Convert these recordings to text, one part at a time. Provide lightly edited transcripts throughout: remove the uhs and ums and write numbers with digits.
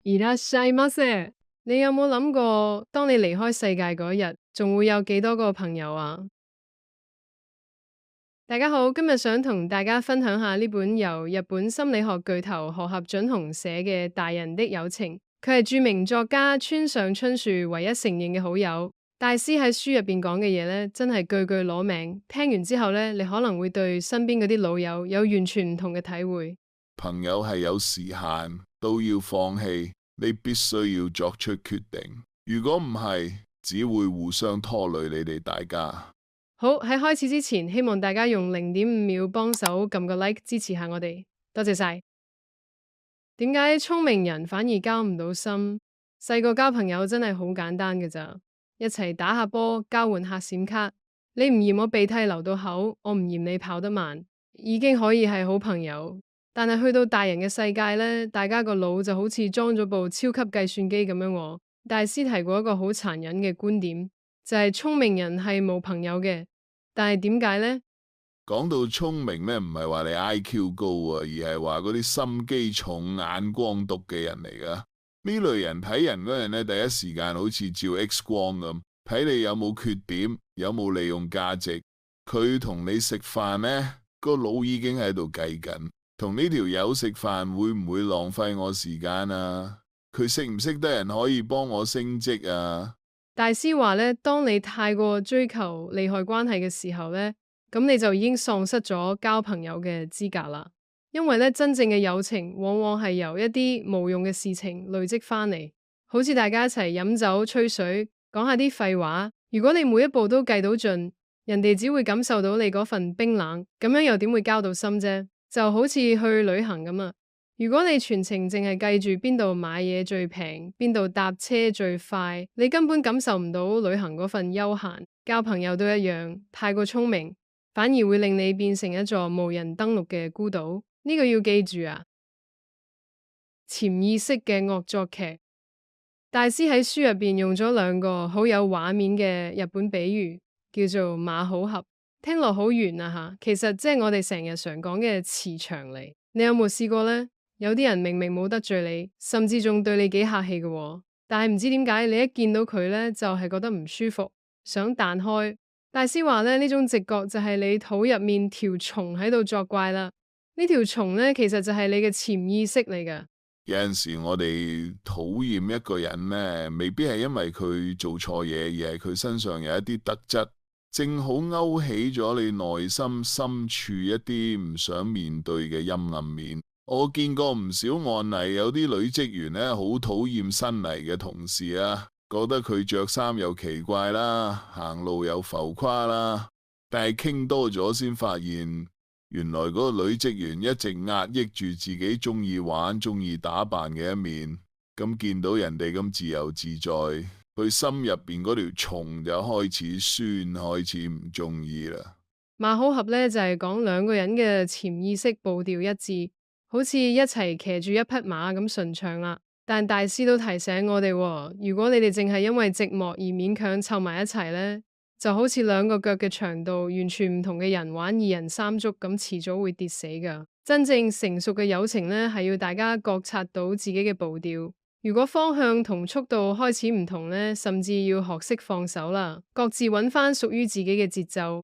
いらっしゃいませ。你有冇諗過，當你離開世界嗰日，仲會有幾多個朋友啊？大家好，今日想同大家分享下呢本由日本心理學巨頭河合隼雄寫嘅《大人的友情》，佢係著名作家村上春樹唯一承認嘅好友。大師喺書入邊講嘅嘢呢，真係句句攞命。聽完之後呢，你可能會對身邊嗰啲老友有完全唔同嘅體會。朋友係有時限，都要放棄，你必須要作出決定。如果唔係，只會互相拖累你哋大家。好，喺開始之前，希望大家用0.5秒幫手撳個 like 支持下我哋，多謝晒。點解聰明人反而交唔到心？細個交朋友真係好簡單㗎咋，一齊打下波，交換下閃卡。你唔嫌我鼻涕流到口，我唔嫌你跑得慢，已經可以係好朋友。但係去到大人嘅世界呢，大家個腦就好似裝咗部超級計算機咁樣喎。大師提過一個好殘忍嘅觀點，就係聰明人係冇朋友嘅。但係點解呢？講到聰明呢，唔係話你 IQ 高啊，而係話嗰啲心機重、眼光毒嘅人嚟噶。呢類人睇人嗰陣呢，第一時間好似照 X 光咁，睇你有冇缺點，有冇利用價值。佢同你食飯呢，個腦已經喺度計緊，同呢條友食飯會唔會浪費我時間啊？佢識唔識得人可以幫我升職啊？大師話咧，當你太過追求利害關係嘅時候咧，咁你就已經喪失咗交朋友嘅資格啦。因為咧，真正嘅友情往往係由一啲無用嘅事情累積翻嚟，好似大家一齊飲酒吹水，講下啲廢話。如果你每一步都計到盡，人哋只會感受到你嗰份冰冷，咁樣又點會交到心啫？就好似去旅行咁啊！如果你全程淨係計住邊度買嘢最平，邊度搭車最快，你根本感受唔到旅行嗰份悠閒。交朋友都一樣，太過聰明，反而會令你變成一座無人登陸嘅孤島。呢個要記住啊！潛意識嘅惡作劇，大師喺書入邊用咗兩個好有畫面嘅日本比喻，叫做馬好合。聽落好遠啊吓，其實即係我哋成日常講嘅磁場嚟。你有冇試過呢？有啲人明明冇得罪你，甚至仲對你幾客氣嘅喎，但係唔知點解你一見到佢呢，就係覺得唔舒服，想彈開。大師話呢，呢種直覺就係你肚入面條蟲喺度作怪啦。呢條蟲呢，其實就係你嘅潛意識嚟㗎。有陣時我哋討厭一個人呢，未必係因為佢做錯嘢，而係佢身上有一啲特質，正好勾起咗你內心深處一啲唔想面對嘅陰暗面。我見過唔少案例，有啲女職員呢，好討厭新嚟嘅同事啊，覺得佢着衫又奇怪啦，行路又浮誇啦。但係傾多咗先發現，原來嗰個女職員一直壓抑住自己中意玩、中意打扮嘅一面。咁見到人哋咁自由自在，佢心入邊嗰條蟲就開始酸，開始唔中意啦。馬好合呢，就係講兩個人嘅潛意識步調一致，好似一齊騎住一匹馬咁順暢啦。但大師都提醒我哋喎，如果你哋淨係因為寂寞而勉強湊埋一齊呢，就好似兩個腳嘅長度完全唔同嘅人玩二人三足咁，遲早會跌死噶。真正成熟嘅友情呢，係要大家覺察到自己嘅步調。如果方向同速度開始唔同呢，甚至要學識放手啦，各自揾翻屬於自己嘅節奏。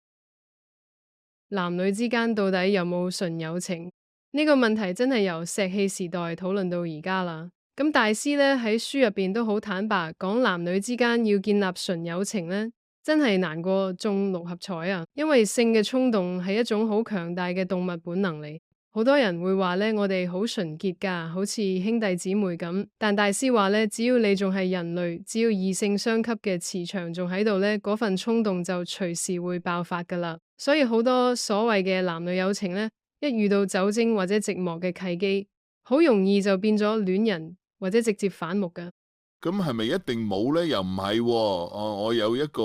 男女之間到底有冇純友情？呢個問題真係由石器時代討論到而家啦。咁大師呢，喺書入邊都好坦白講，男女之間要建立純友情呢，真係難過中六合彩啊！因為性嘅衝動係一種好強大嘅動物本能嚟。好多人會話呢，我哋好純潔噶，好似兄弟姊妹咁。但大師話呢，只要你仲係人類，只要異性相吸嘅磁場仲喺度呢，嗰份衝動就隨時會爆發噶啦。所以好多所謂嘅男女友情呢，一遇到酒精或者寂寞嘅契機，好容易就變咗戀人或者直接反目㗎。咁係咪一定冇呢？又唔係喎。我有一個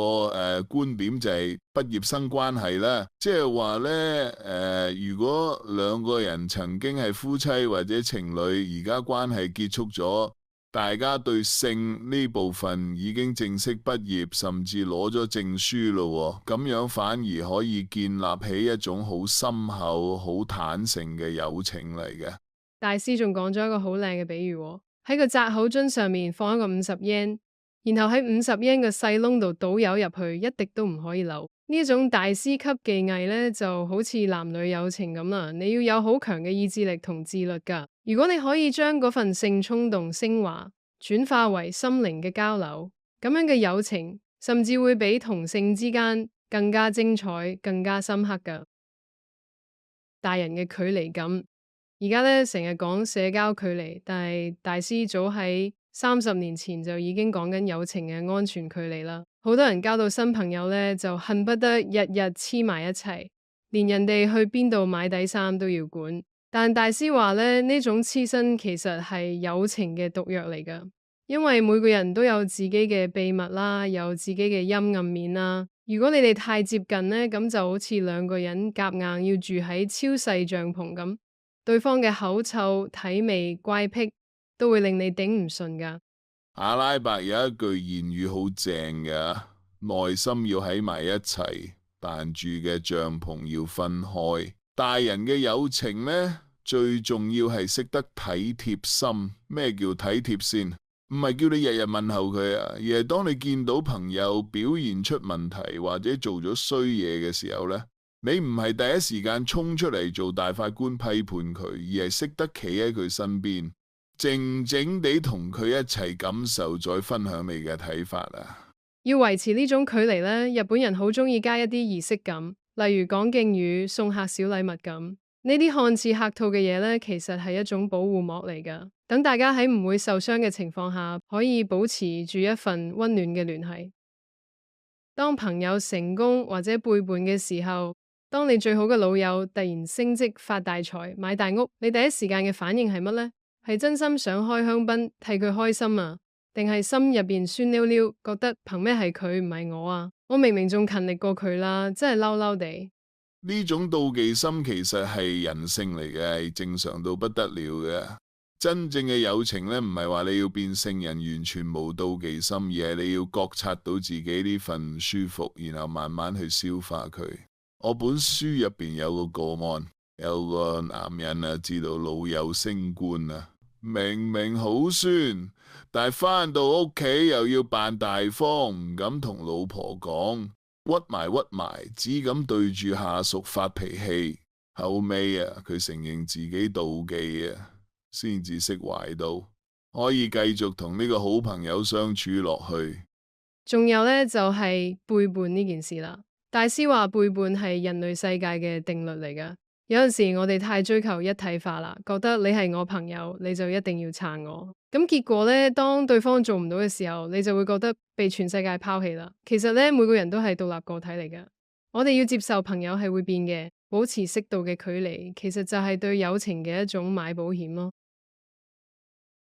觀點就係畢業生關係啦，即係話呢，如果兩個人曾經係夫妻或者情侶，而家關係結束咗，大家對性呢部分已經正式畢業，甚至攞咗證書咯，咁樣反而可以建立起一種好深厚、好坦誠嘅友情嚟嘅。大師仲講咗一個好靚嘅比喻喎，喺個窄口樽上面放一個50 yen，然後喺50 yen 嘅細窿度倒油入去，一滴都唔可以漏。呢一種大師級技藝呢，就好似男女友情咁啦，你要有好強嘅意志力同自律噶。如果你可以將嗰份性衝動升華，轉化為心靈嘅交流，咁樣嘅友情甚至會比同性之間更加精彩、更加深刻噶。大人嘅距離感，而家呢成日講社交距離，但係大師早喺30年前就已經講緊友情嘅安全距離啦。好多人交到新朋友呢，就恨不得日日黐埋一齊，連人哋去邊度買底衫都要管。但大師話呢，呢種黐身其實係友情嘅毒藥嚟噶，因為每個人都有自己嘅秘密啦，有自己嘅陰暗面啦。如果你哋太接近呢，咁就好似兩個人夾硬要住喺超細帳篷咁，對方嘅口臭、體味、怪癖都會令你頂唔順噶。阿拉伯有一句諺語好正嘅，內心要喺埋一齊，但住嘅帳篷要分開。大人嘅友情呢，最重要係識得體貼心。咩叫體貼先？唔係叫你日日問候佢啊，而係當你見到朋友表現出問題或者做咗衰嘢嘅時候呢，你唔係第一時間衝出嚟做大法官批判佢，而係識得企喺佢身邊，靜靜地同佢一齊感受，再分享你嘅睇法啊！要維持呢種距離呢，日本人好中意加一啲儀式感，例如講敬語、送客小禮物咁。呢啲看似客套嘅嘢呢，其實係一種保護膜嚟噶，等大家喺唔會受傷嘅情況下，可以保持住一份溫暖嘅聯繫。當朋友成功或者背叛嘅時候，當你最好嘅老友突然升職發大財買大屋，你第一時間嘅反應係乜呢？係真心想開香檳替佢開心啊，定係心入邊酸溜溜，覺得憑咩係佢唔係我啊？我明明仲勤力過佢啦，真係嬲嬲地。呢種妒忌心其實係人性嚟嘅，係正常到不得了嘅。真正嘅友情呢，唔係話你要變聖人，完全冇妒忌心，而係你要覺察到自己呢份舒服，然後慢慢去消化佢。我本書入邊有個個案，有個男人啊，知道老友升官啊，明明好酸，但係返到屋企又要扮大方，唔敢同老婆講。屈埋，只敢對住下屬發脾氣。後尾啊，佢承認自己妒忌啊，先至釋懷到，可以繼續同呢個好朋友相處落去。仲有呢，就係背叛呢件事啦。大師話背叛係人類世界嘅定律嚟噶。有陣時我哋太追求一體化啦，覺得你係我朋友，你就一定要撐我。咁結果呢，當對方做唔到嘅時候，你就會覺得被全世界拋棄啦。其實呢，每個人都係獨立個體嚟噶。我哋要接受朋友係會變嘅，保持適度嘅距離，其實就係對友情嘅一種買保險咯。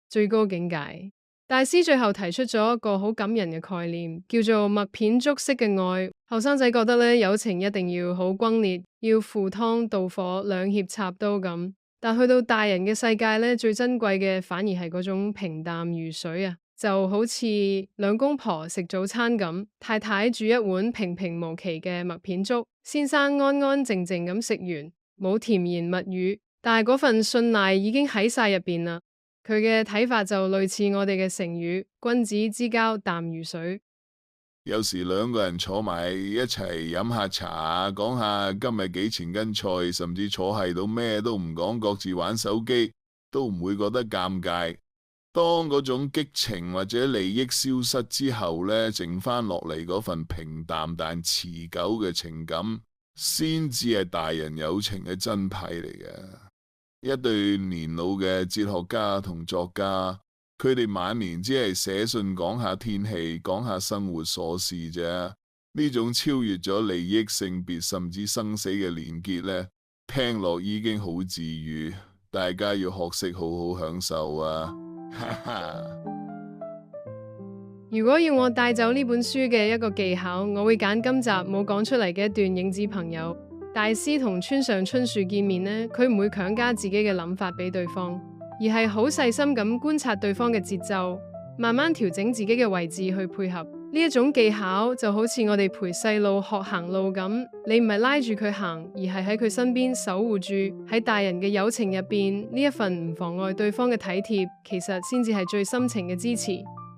最高境界，大師最後提出咗一個好感人嘅概念，叫做麥片粥式嘅愛。後生仔覺得呢，友情一定要好轟烈，要赴湯蹈火，兩肋插刀咁。但去到大人嘅世界呢，最珍貴嘅反而係嗰種平淡如水啊，就好似兩公婆食早餐咁，太太煮一碗平平無奇嘅麥片粥，先生安安靜靜咁食完，冇甜言蜜語，但係嗰份信賴已經喺晒入邊啦。佢嘅睇法就類似我哋嘅成語，君子之交淡如水。有時兩個人坐埋一齊飲下茶，講下今日幾錢斤菜，甚至坐喺度咩都唔講，各自玩手機，都唔會覺得尷尬。當嗰種激情或者利益消失之後呢，剩翻落嚟嗰份平淡但持久嘅情感，先至係大人友情嘅真諦嚟嘅。一對年老嘅哲學家同作家，佢哋晚年只係寫信講下天氣，講下生活瑣事啫。呢種超越咗利益、性別甚至生死嘅連結呢，聽落已經好治癒。大家要學識好好享受啊！如果要我帶走呢本書嘅一個技巧，我會揀今集冇講出嚟嘅一段影子朋友。大師同村上春樹見面呢，佢唔會強加自己嘅諗法俾對方，而係好細心咁觀察對方嘅節奏，慢慢調整自己嘅位置去配合。呢一種技巧就好似我哋陪細路學行路咁，你唔係拉住佢行，而係喺佢身邊守護住。喺大人嘅友情入邊，呢一份唔妨礙對方嘅體貼，其實先至係最深情嘅支持。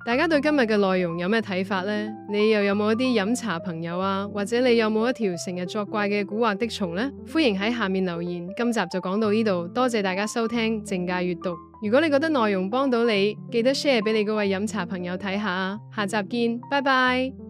大家對今日嘅內容有咩睇法呢？你又有冇一啲飲茶朋友啊？或者你有冇一條成日作怪嘅古惑的蟲呢？歡迎喺下面留言。今集就講到呢度，多謝大家收聽靜界閱讀。如果你覺得內容幫到你，記得 share 俾你嗰位飲茶朋友睇下啊！下集見，拜拜。